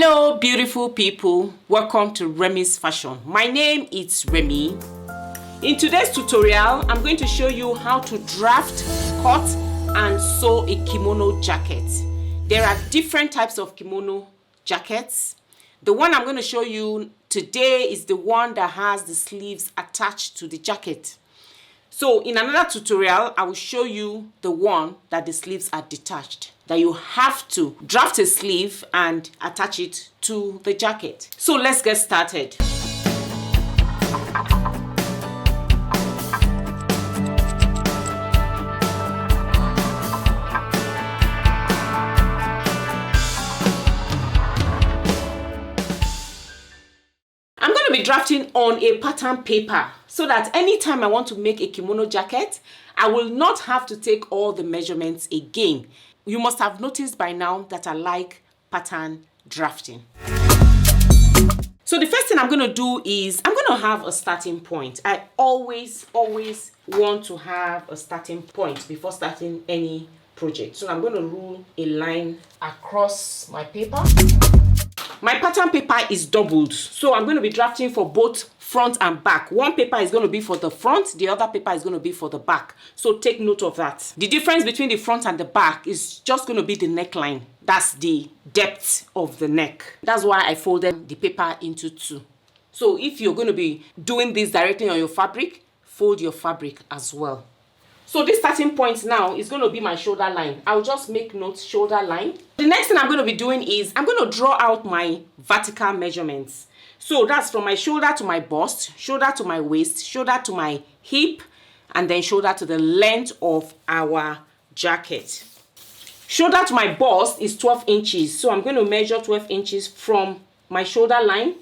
Hello beautiful people, welcome to Remi's Fashion. My name is Remi. In today's tutorial, I'm going to show you how to draft, cut and sew a kimono jacket. There are different types of kimono jackets. The one I'm going to show you today is the one that has the sleeves attached to the jacket. So in another tutorial, I will show you the one that the sleeves are detached, that you have to draft a sleeve and attach it to the jacket. So let's get started. I'm going to be drafting on a pattern paper so that anytime I want to make a kimono jacket, I will not have to take all the measurements again. You must have noticed by now that I like pattern drafting. So the first thing I'm going to do is I'm going to have a starting point. I always want to have a starting point before starting any project. So I'm going to rule a line across my paper. My pattern paper is doubled, so I'm going to be drafting for both front and back. One paper is going to be for the front, the other paper is going to be for the back. So take note of that. The difference between the front and the back is just going to be the neckline. That's the depth of the neck. That's why I folded the paper into two. So if you're going to be doing this directly on your fabric, fold your fabric as well. So this starting point now is going to be my shoulder line. I'll just make note shoulder line. The next thing I'm going to be doing is I'm going to draw out my vertical measurements. So that's from my shoulder to my bust, shoulder to my waist, shoulder to my hip, and then shoulder to the length of our jacket. Shoulder to my bust is 12 inches. So I'm going to measure 12 inches from my shoulder line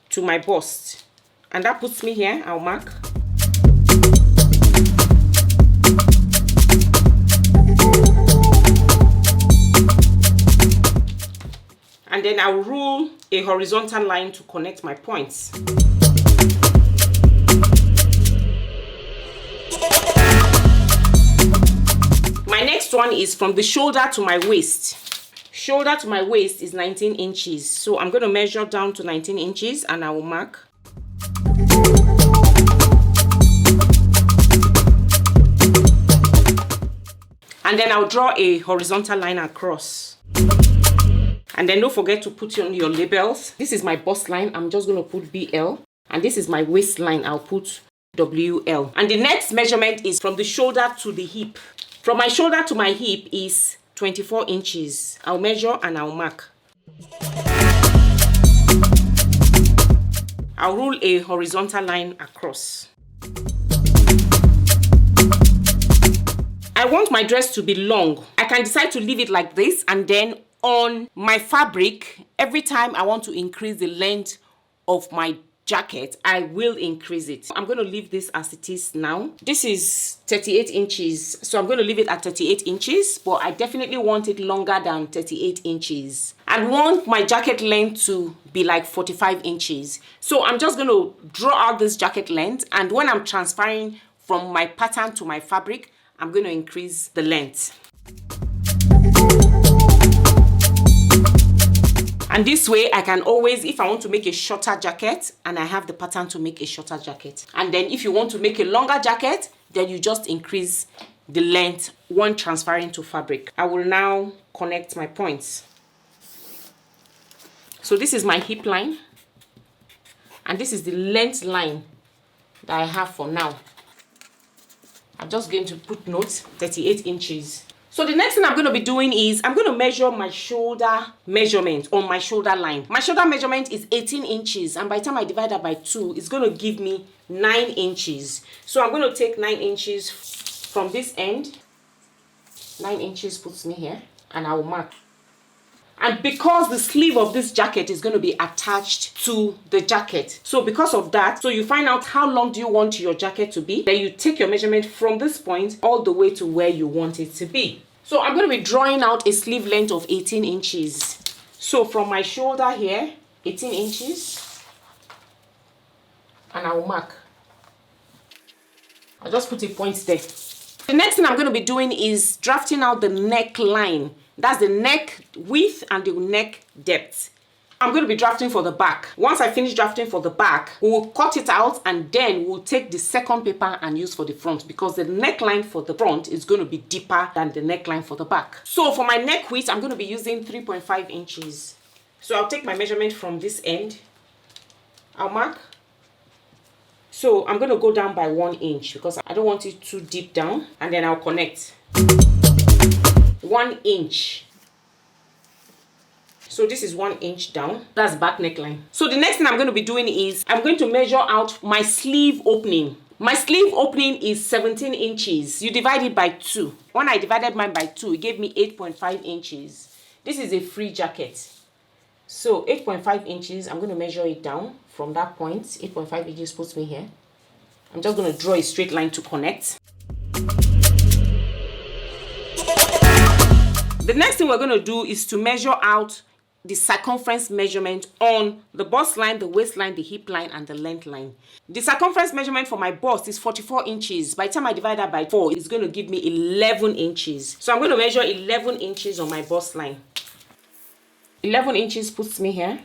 to my bust. And that puts me here. I'll mark. And then I'll rule a horizontal line to connect my points. My next one is from the shoulder to my waist. Shoulder to my waist is 19 inches. So I'm going to measure down to 19 inches and I will mark. And then I'll draw a horizontal line across. And then don't forget to put on your labels. This is my bust line. I'm just going to put BL. And this is my waistline. I'll put WL. And the next measurement is from the shoulder to the hip. From my shoulder to my hip is 24 inches. I'll measure and I'll mark. I'll rule a horizontal line across. I want my dress to be long. I can decide to leave it like this, and then on my fabric, every time I want to increase the length of my jacket, I will increase it. I'm going to leave this as it is now. This is 38 inches, so I'm going to leave it at 38 inches, but I definitely want it longer than 38 inches. I want my jacket length to be like 45 inches. So I'm just going to draw out this jacket length, and when I'm transferring from my pattern to my fabric, I'm going to increase the length. And this way I can always, if I want to make a shorter jacket, and I have the pattern to make a shorter jacket. And then if you want to make a longer jacket, then you just increase the length when transferring to fabric. I will now connect my points. So this is my hip line. And this is the length line that I have for now. I'm just going to put notes, 38 inches. So the next thing I'm going to be doing is I'm going to measure my shoulder measurement on my shoulder line. My shoulder measurement is 18 inches, and by the time I divide that by 2, it's going to give me 9 inches. So I'm going to take 9 inches from this end. 9 inches puts me here, and I will mark. And because the sleeve of this jacket is going to be attached to the jacket, so because of that, so you find out how long do you want your jacket to be, then you take your measurement from this point all the way to where you want it to be. So I'm going to be drawing out a sleeve length of 18 inches. So from my shoulder here, 18 inches, and I will mark. I'll just put a point there. The next thing I'm going to be doing is drafting out the neckline. That's the neck width and the neck depth. I'm going to be drafting for the back. Once I finish drafting for the back, we will cut it out and then we'll take the second paper and use for the front, because the neckline for the front is going to be deeper than the neckline for the back. So for my neck width, I'm going to be using 3.5 inches. So I'll take my measurement from this end. I'll mark. So I'm going to go down by 1 inch because I don't want it too deep down, and then I'll connect 1 inch. So this is 1 inch down. That's back neckline. So the next thing I'm going to be doing is I'm going to measure out my sleeve opening. My sleeve opening is 17 inches. You divide it by 2. When I divided mine by 2, it gave me 8.5 inches. This is a free jacket. So 8.5 inches, I'm going to measure it down from that point. 8.5 inches puts me here. I'm just going to draw a straight line to connect. The next thing we're going to do is to measure out the circumference measurement on the bust line, the waistline, the hip line, and the length line. The circumference measurement for my bust is 44 inches. By the time I divide that by 4, it's going to give me 11 inches. So I'm going to measure 11 inches on my bust line. 11 inches puts me here.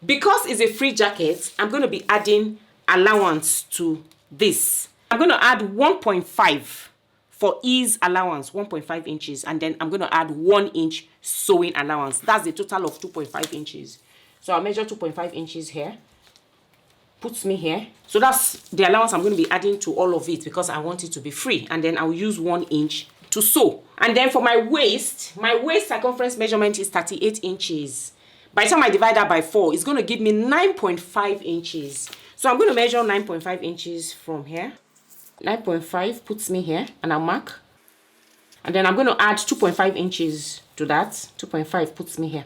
Because it's a free jacket, I'm going to be adding allowance to this. I'm going to add 1.5 for ease allowance, 1.5 inches, and then I'm going to add 1 inch sewing allowance. That's a total of 2.5 inches. So I'll measure 2.5 inches here. Puts me here. So that's the allowance I'm going to be adding to all of it because I want it to be free. And then I'll use 1 inch to sew. And then for my waist circumference measurement is 38 inches. By the time I divide that by 4, it's going to give me 9.5 inches. So I'm going to measure 9.5 inches from here. 9.5 puts me here, and I'll mark. And then I'm going to add 2.5 inches to that. 2.5 puts me here,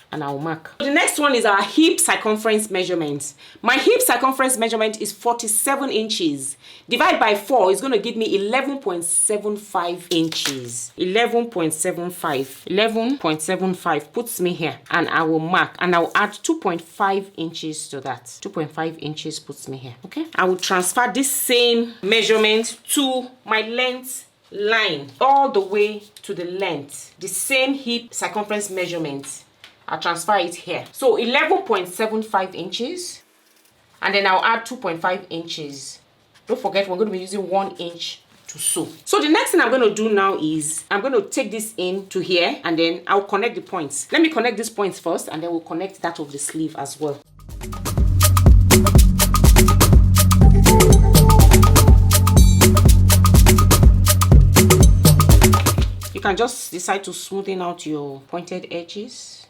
and I'll mark. The next one is our hip circumference measurement. My hip circumference measurement is 47 inches. Divide by 4 is going to give me 11.75 inches. 11.75. 11.75 puts me here, and I will mark, and I will add 2.5 inches to that. 2.5 inches puts me here. Okay. I will transfer this same measurement to my length line all the way to the length. The same hip circumference measurement. I'll transfer it here. So 11.75 inches, and then I'll add 2.5 inches. Don't forget, we're going to be using 1 inch to sew. So the next thing I'm going to do now is I'm going to take this in to here, and then I'll connect the points. Let me connect these points first, and then we'll connect that of the sleeve as well. You can just decide to smoothen out your pointed edges.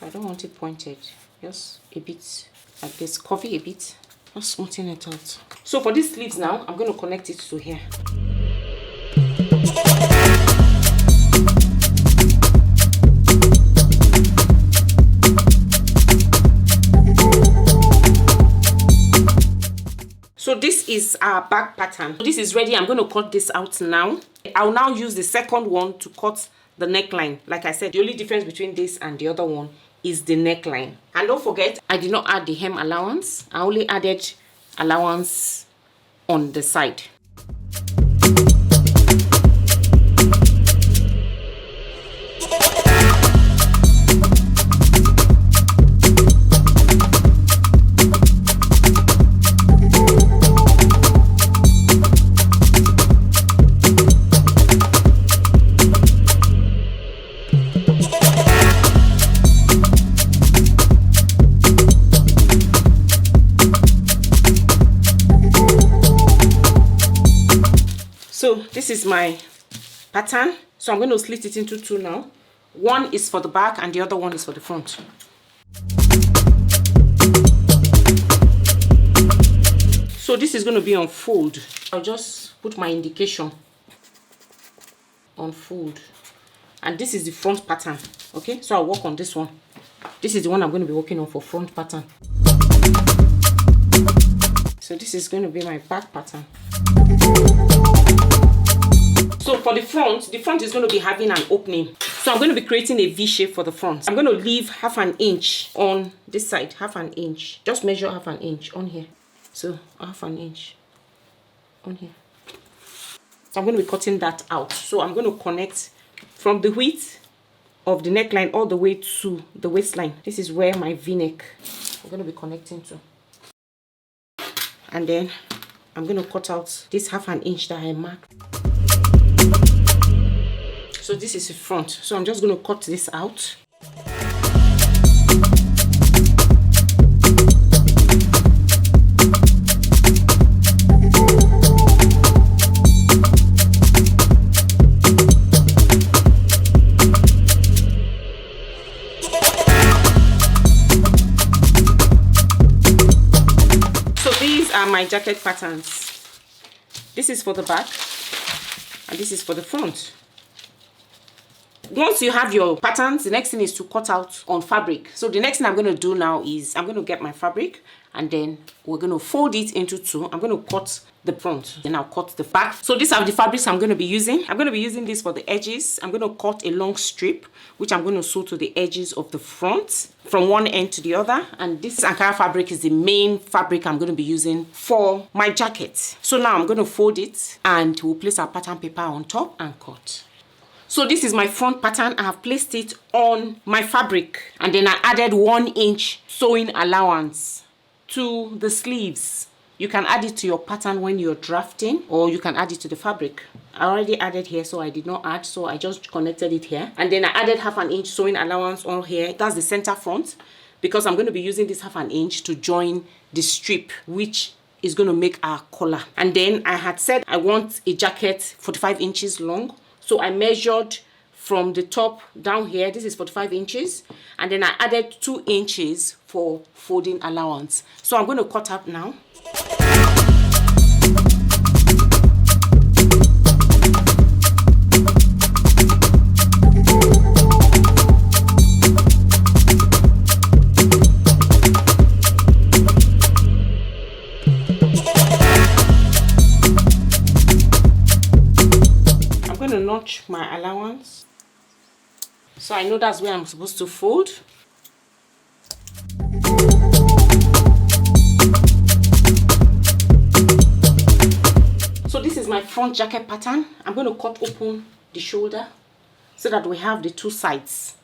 I don't want it pointed, just a bit like this, curvy a bit, just smoothing it out. So for these sleeves now, I'm going to connect it to here. So this is our back pattern. This is ready. I'm going to cut this out now. I'll now use the second one to cut the neckline. Like I said, the only difference between this and the other one is the neckline. And don't forget, I did not add the hem allowance. I only added allowance on the side. So this is my pattern. So I'm going to slit it into 2 now. One is for the back and the other one is for the front. So this is going to be on fold. I'll just put my indication on fold. And this is the front pattern. Okay, so I'll work on this one. This is the one I'm going to be working on for front pattern. So this is going to be my back pattern. So for the front is going to be having an opening. So I'm going to be creating a V shape for the front. I'm going to leave half an inch on this side, half an inch. Just measure half an inch on here. So half an inch on here. So I'm going to be cutting that out. So I'm going to connect from the width of the neckline all the way to the waistline. This is where my v-neck I'm going to be connecting to. And then I'm going to cut out this 1/2 inch that I marked. So this is the front. So I'm just going to cut this out. My jacket patterns. This is for the back and this is for the front. Once you have your patterns, the next thing is to cut out on fabric. So the next thing I'm going to do now is I'm going to get my fabric and then we're going to fold it into 2. I'm going to cut the front, then I'll cut the back. So these are the fabrics I'm going to be using. I'm going to be using this for the edges. I'm going to cut a long strip which I'm going to sew to the edges of the front from one end to the other. And this Ankara fabric is the main fabric I'm going to be using for my jacket. So now I'm going to fold it and we'll place our pattern paper on top and cut. So this is my front pattern. I have placed it on my fabric and then I added 1 inch sewing allowance to the sleeves. You can add it to your pattern when you're drafting, or you can add it to the fabric. I already added here, so I did not add, so I just connected it here. And then I added 1/2 inch sewing allowance on here. That's the center front, because I'm going to be using this 1/2 inch to join the strip, which is going to make our collar. And then I had said I want a jacket 45 inches long, so I measured from the top down here. This is 45 inches, and then I added 2 inches for folding allowance. So I'm going to cut up now. I'm going to notch my allowance, so I know that's where I'm supposed to fold. So this is my front jacket pattern. I'm going to cut open the shoulder so that we have the 2 sides.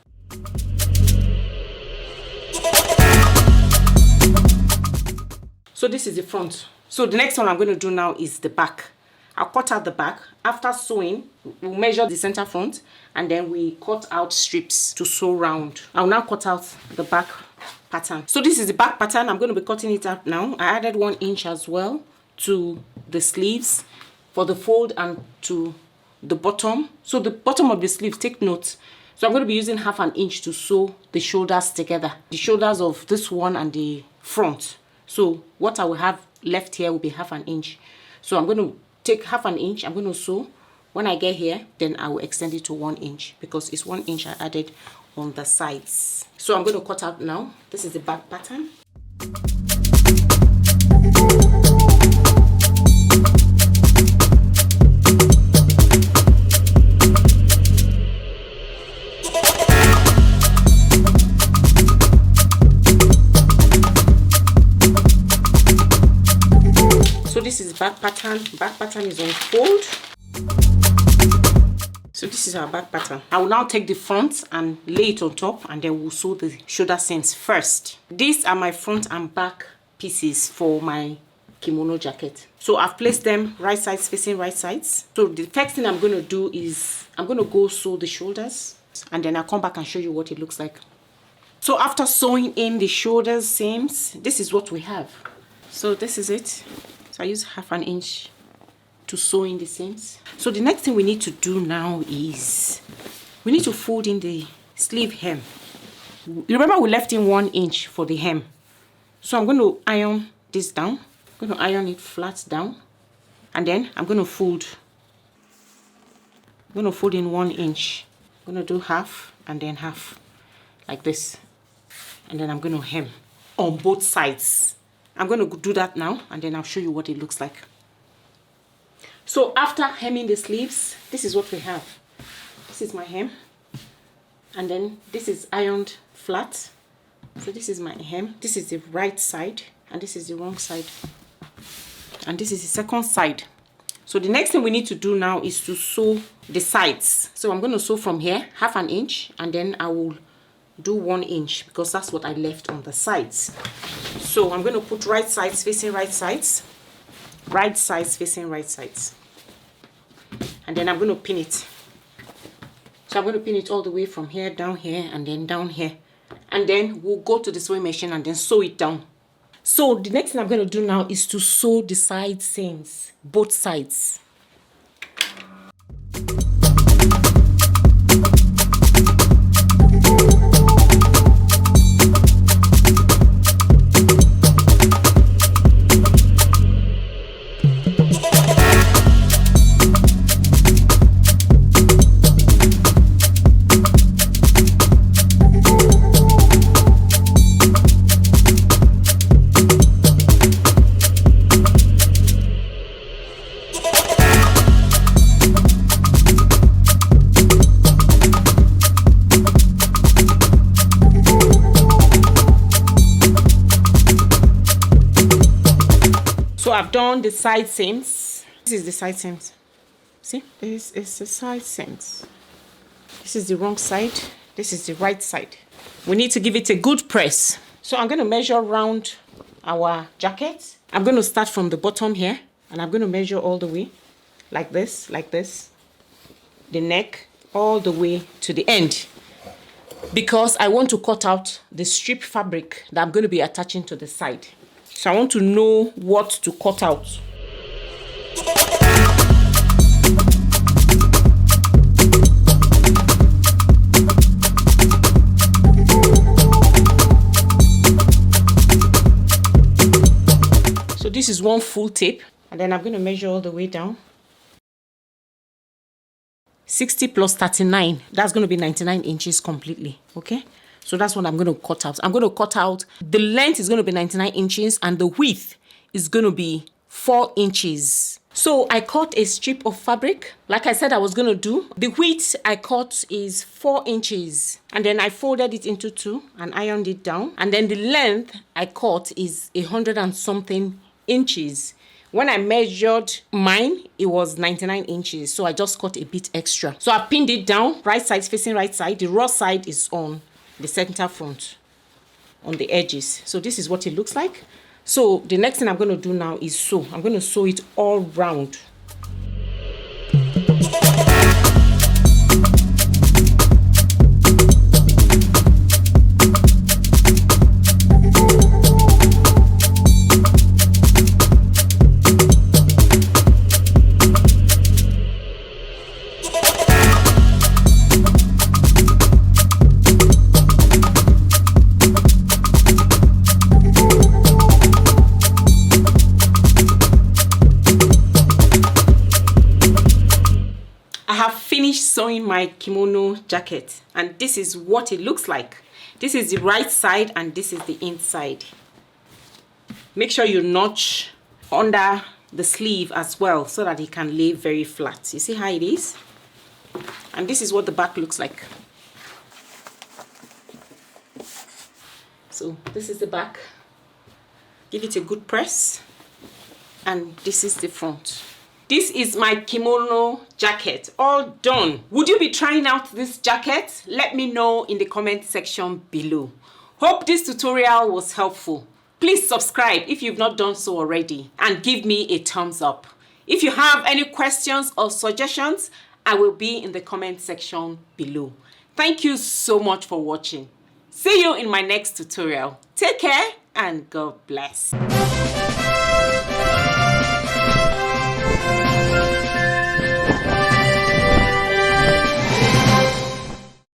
So this is the front. So the next one I'm going to do now is the back. I'll cut out the back. After sewing, we'll measure the center front and then we cut out strips to sew round. I'll now cut out the back pattern. So this is the back pattern. I'm going to be cutting it out now. I added 1 inch as well to the sleeves for the fold and to the bottom. So the bottom of the sleeves, take note. So I'm going to be using 1/2 inch to sew the shoulders together. The shoulders of this one and the front. So what I will have left here will be 1/2 inch. So I'm going to take 1/2 inch. I'm going to sew. When I get here, then I will extend it to 1 inch because it's 1 inch I added on the sides. So I'm going to cut out now. This is the back pattern. So this is back pattern. Back pattern is on fold. So this is our back pattern. I will now take the front and lay it on top, and then we'll sew the shoulder seams first. These are my front and back pieces for my kimono jacket. So I've placed them right sides facing right sides. So the first thing I'm going to do is I'm going to go sew the shoulders, and then I'll come back and show you what it looks like. So after sewing in the shoulders seams, this is what we have. So this is it. So I use 1/2 inch to sew in the seams. So the next thing we need to do now is we need to fold in the sleeve hem. You remember we left in 1 inch for the hem. So I'm going to iron this down. I'm going to iron it flat down, and then I'm going to fold. I'm going to fold in 1 inch. I'm going to do half and then half like this, and then I'm going to hem on both sides. I'm going to do that now, and then I'll show you what it looks like. So after hemming the sleeves, this is what we have. This is my hem, and then this is ironed flat. So this is my hem. This is the right side, and this is the wrong side, and this is the second side. So the next thing we need to do now is to sew the sides. So I'm going to sew from here 1/2 inch, and then I will do 1 inch because that's what I left on the sides. So I'm going to put right sides facing right sides, right sides facing right sides, and then I'm going to pin it. So I'm going to pin it all the way from here, down here, and then down here, and then we'll go to the sewing machine and then sew it down. So the next thing I'm going to do now is to sew the side seams, both sides. So I've done the side seams. This is the side seams. See, this is the side seams. This is the wrong side. This is the right side. We need to give it a good press. So I'm going to measure around our jacket. I'm going to start from the bottom here, and I'm going to measure all the way like this, the neck all the way to the end, because I want to cut out the strip fabric that I'm going to be attaching to the side. So I want to know what to cut out. So this is 1 full tape, and then I'm going to measure all the way down. 60 plus 39, that's going to be 99 inches completely, okay? So that's what I'm going to cut out. I'm going to cut out, the length is going to be 99 inches and the width is going to be 4 inches. So I cut a strip of fabric, like I said I was going to do. The width I cut is 4 inches, and then I folded it into 2 and ironed it down. And then the length I cut is 100 and something inches. When I measured mine, it was 99 inches. So I just cut a bit extra. So I pinned it down, right side facing right side. The raw side is on the center front, on the edges. So this is what it looks like. So the next thing I'm going to do now is sew. I'm going to sew it all round. Sewing my kimono jacket, and this is what it looks like. This is the right side and this is the inside. Make sure you notch under the sleeve as well so that it can lay very flat. You see how it is? And this is what the back looks like. So this is the back. Give it a good press, and this is the front. This is my kimono jacket, all done. Would you be trying out this jacket? Let me know in the comment section below. Hope this tutorial was helpful. Please subscribe if you've not done so already, and give me a thumbs up. If you have any questions or suggestions, I will be in the comment section below. Thank you so much for watching. See you in my next tutorial. Take care and God bless.